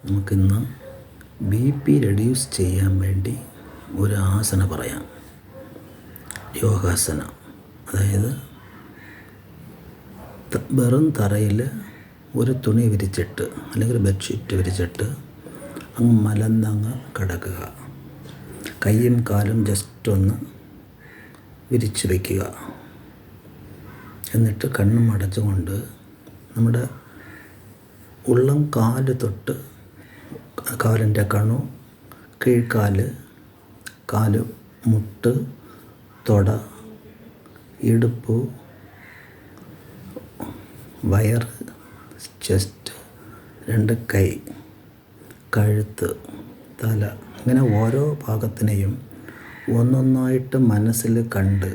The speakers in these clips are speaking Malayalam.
നമുക്കിന്ന് BP റെഡ്യൂസ് ചെയ്യാൻ വേണ്ടി ഒരു ആസനം പറയാം. യോഗാസന. അതായത് വെറും തറയിൽ ഒരു തുണി വിരിച്ചിട്ട് അല്ലെങ്കിൽ ബെഡ്ഷീറ്റ് വിരിച്ചിട്ട് അങ്ങ് മലന്നങ്ങ് കിടക്കുക. കൈയും കാലും ജസ്റ്റ് ഒന്ന് വിരിച്ച് വയ്ക്കുക. എന്നിട്ട് കണ്ണും അടച്ചുകൊണ്ട് നമ്മുടെ ഉള്ളം കാല് തൊട്ട് കാലിൻ്റെ കണു, കീഴ്ക്കാല്, കാല് മുട്ട്, തൊട, ഇടുപ്പ്, വയറ്, ചെസ്റ്റ്, 2 കൈ, കഴുത്ത്, തല, ഇങ്ങനെ ഓരോ ഭാഗത്തിനെയും ഒന്നൊന്നായിട്ട് മനസ്സിൽ കണ്ട്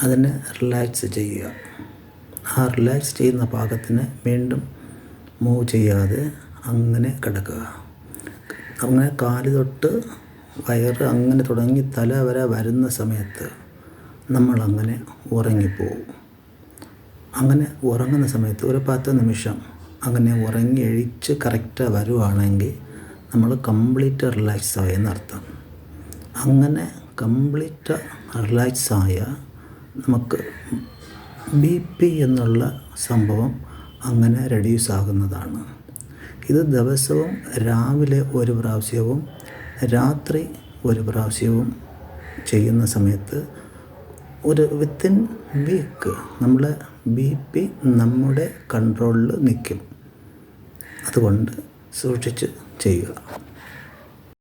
അതിനെ റിലാക്സ് ചെയ്യുക. ആ റിലാക്സ് ചെയ്യുന്ന ഭാഗത്തിന് വീണ്ടും മൂവ് ചെയ്യാതെ അങ്ങനെ കിടക്കുക. അങ്ങനെ കാല് തൊട്ട് വയറ് അങ്ങനെ തുടങ്ങി തല വരെ വരുന്ന സമയത്ത് നമ്മളങ്ങനെ ഉറങ്ങിപ്പോവും. അങ്ങനെ ഉറങ്ങുന്ന സമയത്ത് ഒരു 10 നിമിഷം അങ്ങനെ ഉറങ്ങി എഴിച്ച് കറക്റ്റ് വരുവാണെങ്കിൽ നമ്മൾ കംപ്ലീറ്റ് റിലാക്സ് ആയെന്നർത്ഥം. അങ്ങനെ കംപ്ലീറ്റ് റിലാക്സ് ആയ നമുക്ക് BP എന്നുള്ള സംഭവം അങ്ങനെ റെഡ്യൂസ് ആകുന്നതാണ്. ഇത് ദിവസവും രാവിലെ 1 പ്രാവശ്യവും രാത്രി 1 പ്രാവശ്യവും ചെയ്യുന്ന സമയത്ത് ഒരു വിത്തിൻ വീക്ക് നമ്മളെ BP നമ്മുടെ കൺട്രോളിൽ നിൽക്കും. അതുകൊണ്ട് സൂക്ഷിച്ച് ചെയ്യുക.